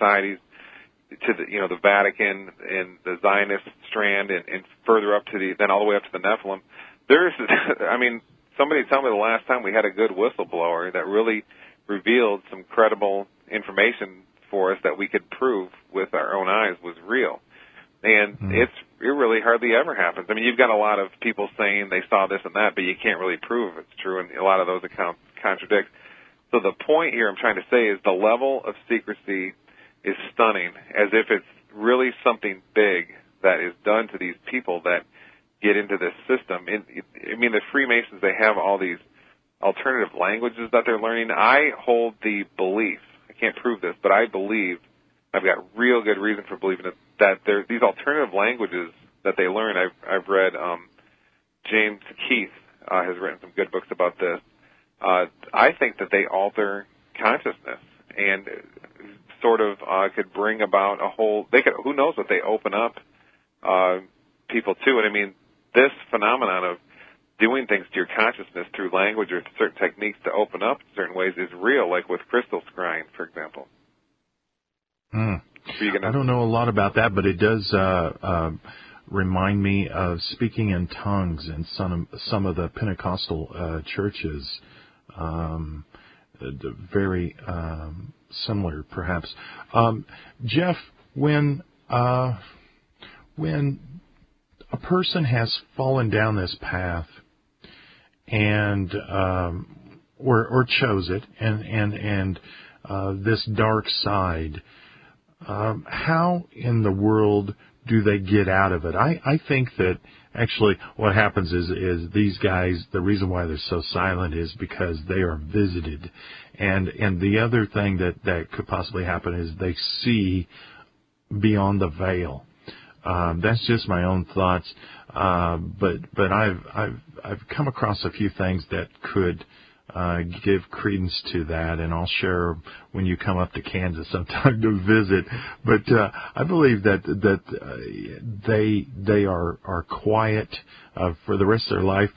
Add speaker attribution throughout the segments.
Speaker 1: societies to the Vatican and the Zionist strand and further up to then all the way up to the Nephilim. Somebody tell me the last time we had a good whistleblower that really revealed some credible information for us that we could prove with our own eyes was real. And it really hardly ever happens. I mean, you've got a lot of people saying they saw this and that, but you can't really prove it's true, and a lot of those accounts contradict. So the point here I'm trying to say is the level of secrecy is stunning, as if it's really something big that is done to these people that get into this system. The Freemasons, they have all these alternative languages that they're learning. I hold the belief, I can't prove this, but I believe, I've got real good reason for believing it, that these alternative languages that they learn. I've read James Keith has written some good books about this. I think that they alter consciousness and sort of could bring about who knows what they open up people to. And this phenomenon of doing things to your consciousness through language or certain techniques to open up in certain ways is real, like with crystal scrying, for example.
Speaker 2: I don't know a lot about that, but it does remind me of speaking in tongues in some of the Pentecostal churches. Very similar, perhaps. Jeff, when a person has fallen down this path and or chose it, and this dark side, how in the world do they get out of it? I think that actually what happens is these guys, the reason why they're so silent is because they are visited. And the other thing that could possibly happen is they see beyond the veil. That's just my own thoughts. But I've come across a few things that could give credence to that, and I'll share when you come up to Kansas sometime to visit. But I believe that they are quiet for the rest of their life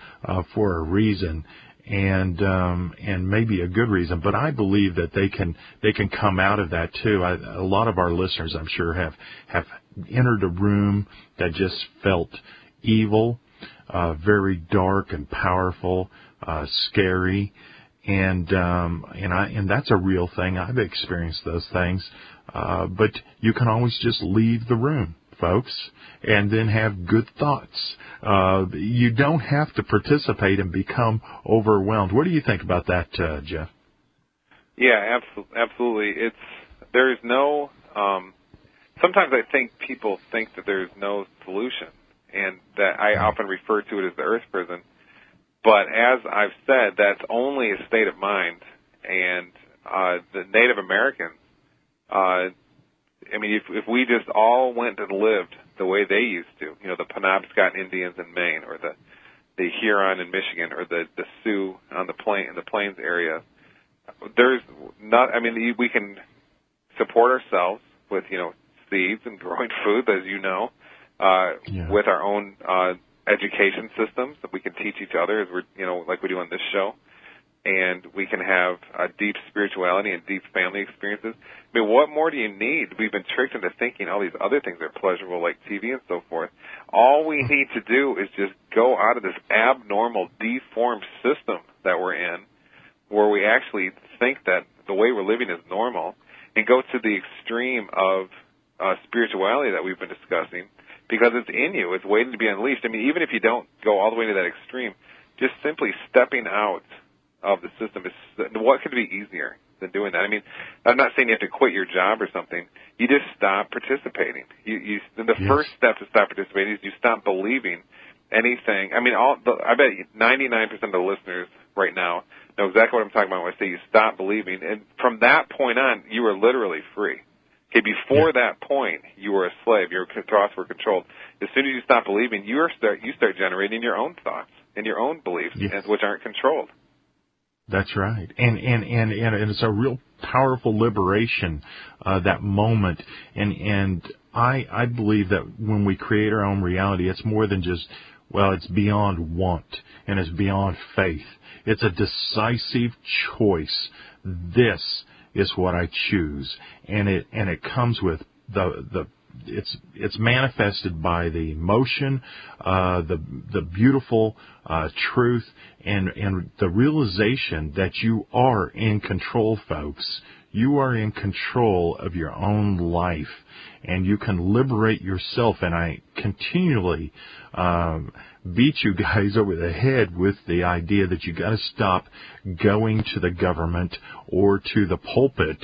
Speaker 2: for a reason, and maybe a good reason. But I believe that they can come out of that too. A lot of our listeners, I'm sure, have entered a room that just felt evil, very dark and powerful, scary, and that's a real thing. I've experienced those things, but you can always just leave the room, folks, and then have good thoughts. You don't have to participate and become overwhelmed. What do you think about that, Jeff?
Speaker 1: Yeah, absolutely. There's no. Sometimes I think people think that there's no solution, and that I often refer to it as the Earth prison. But as I've said, that's only a state of mind. And the Native Americans, if we just all went and lived the way they used to, the Penobscot Indians in Maine, or the Huron in Michigan, or the Sioux on in the Plains area, there's not. We can support ourselves with seeds and growing food, as you know, with our own education systems that we can teach each other, as like we do on this show, and we can have deep spirituality and deep family experiences. What more do you need? We've been tricked into thinking all these other things are pleasurable, like TV and so forth. All we need to do is just go out of this abnormal, deformed system that we're in, where we actually think that the way we're living is normal, and go to the extreme of spirituality that we've been discussing, because it's in you. It's waiting to be unleashed. Even if you don't go all the way to that extreme, just simply stepping out of the system what could be easier than doing that? I'm not saying you have to quit your job or something. You just stop participating. The first step to stop participating is you stop believing anything. I bet 99% of the listeners right now know exactly what I'm talking about when I say you stop believing, and from that point on, you are literally free. Okay, before that point, you were a slave. Your thoughts were controlled. As soon as you stop believing, you start generating your own thoughts and your own beliefs, which aren't controlled.
Speaker 2: That's right, and it's a real powerful liberation, that moment. And I believe that when we create our own reality, it's more than just, it's beyond want and it's beyond faith. It's a decisive choice. This is what I choose, and it comes with it's manifested by the emotion, the beautiful truth, and the realization that you are in control, folks. You are in control of your own life, and you can liberate yourself. And I continually beat you guys over the head with the idea that you got to stop going to the government or to the pulpit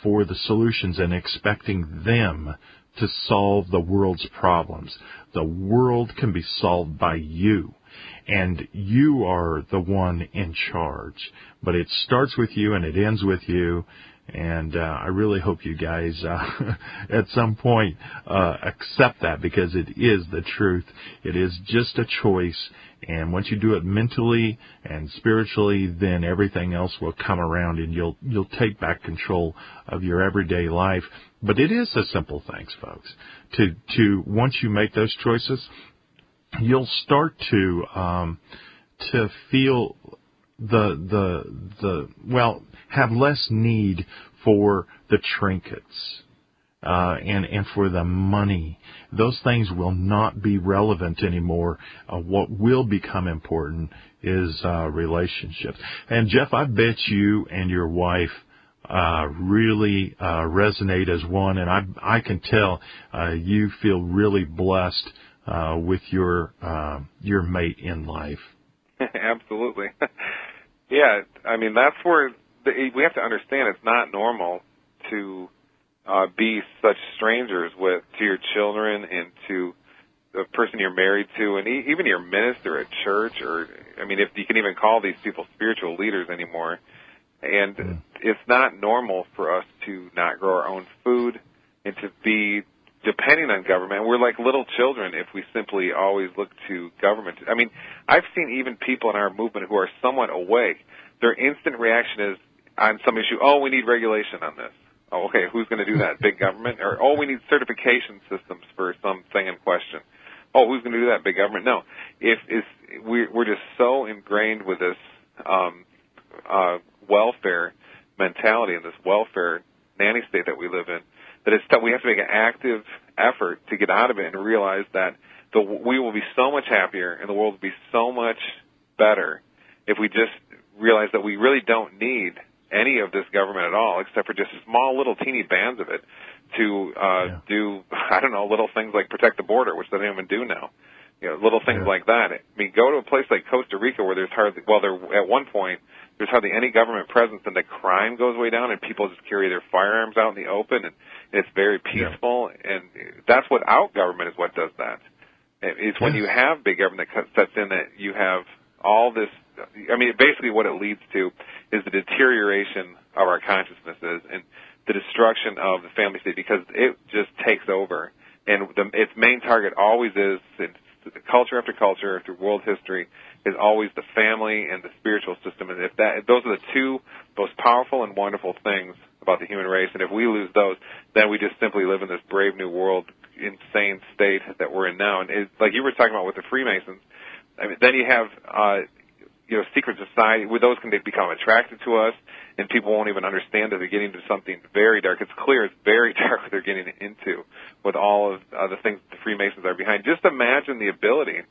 Speaker 2: for the solutions and expecting them to solve the world's problems. The world can be solved by you, and you are the one in charge. But it starts with you and it ends with you. And I really hope you guys at some point accept that, because it is the truth. It is just a choice. And once you do it mentally and spiritually, then everything else will come around, and you'll take back control of your everyday life. But it is the simple things, folks. To once you make those choices, you'll start to feel have less need for the trinkets and for the money. Those things will not be relevant anymore. What will become important is relationships. And Jeff, I bet you and your wife really resonate as one, and I can tell you feel really blessed with your mate in life.
Speaker 1: Absolutely. Yeah, I mean, that's where we have to understand it's not normal to be such strangers to your children and to the person you're married to, and even your minister at church, or, I mean, if you can even call these people spiritual leaders anymore. And it's not normal for us to not grow our own food and to be depending on government. We're like little children if we simply always look to government. I mean, I've seen even people in our movement who are somewhat awake. Their instant reaction is on some issue, oh, we need regulation on this. Oh, okay, who's going to do that? Big government? Or, oh, we need certification systems for something in question. Oh, who's going to do that? Big government? No. We're just so ingrained with this welfare mentality and this welfare nanny state that we live in, that we have to make an active effort to get out of it and realize that we will be so much happier and the world will be so much better if we just realize that we really don't need any of this government at all, except for just small little teeny bands of it to do, I don't know, little things like protect the border, which they don't even do now. You know, little things like that. I mean, go to a place like Costa Rica where there's at one point, there's hardly any government presence, and the crime goes way down, and people just carry their firearms out in the open, and it's very peaceful, and that's without government is what does that. It's when you have big government that sets in that you have all this, I mean, basically what it leads to is the deterioration of our consciousnesses and the destruction of the family state, because it just takes over. And its main target always is, culture after culture through world history, is always the family and the spiritual system. And if those are the two most powerful and wonderful things about the human race, and if we lose those, then we just simply live in this brave new world, insane state that we're in now. And like you were talking about with the Freemasons, I mean, then you have secret society, where those can become attracted to us, and people won't even understand that they're getting into something very dark. It's clear it's very dark what they're getting into with all of the things the Freemasons are behind. Just imagine the ability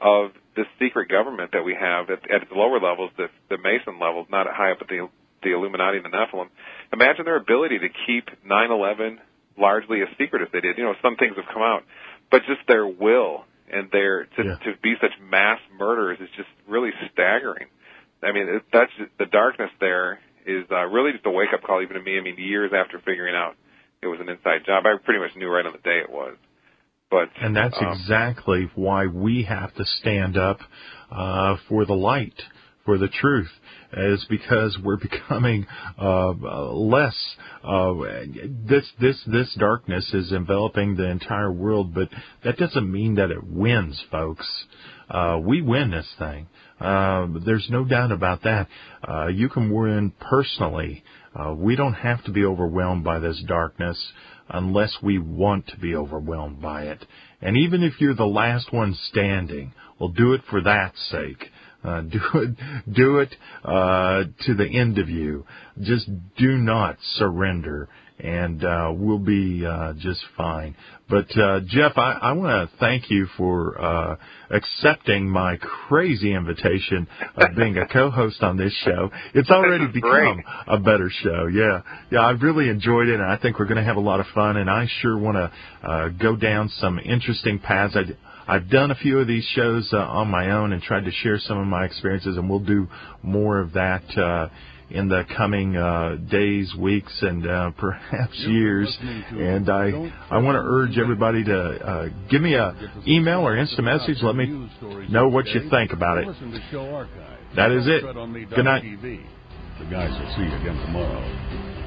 Speaker 1: of this secret government that we have at its lower levels, the Mason levels, not high up at the Illuminati and the Nephilim. Imagine their ability to keep 9/11 largely a secret if they did. You know, some things have come out, but just their will and to be such mass murderers is just really staggering. I mean, that's just, the darkness there is really just a wake-up call even to me. I mean, years after figuring out it was an inside job, I pretty much knew right on the day it was. And
Speaker 2: that's exactly why we have to stand up for the light, for the truth, is because we're becoming less. This darkness is enveloping the entire world, but that doesn't mean that it wins, folks. We win this thing. There's no doubt about that. You can win personally. We don't have to be overwhelmed by this darkness unless we want to be overwhelmed by it. And even if you're the last one standing, we'll do it for that sake. Do it to the end of you. Just do not surrender, and we'll be just fine. But Jeff, I want to thank you for accepting my crazy invitation of being a co-host on this show. It's already become a better show. Yeah, I've really enjoyed it, and I think we're going to have a lot of fun. And I sure want to go down some interesting paths. I've done a few of these shows on my own and tried to share some of my experiences, and we'll do more of that in the coming days, weeks, and perhaps years. And I want to urge everybody to give me an email or instant message. Let me know what you think about it. That is it. Good night.
Speaker 3: The guys will see you again tomorrow.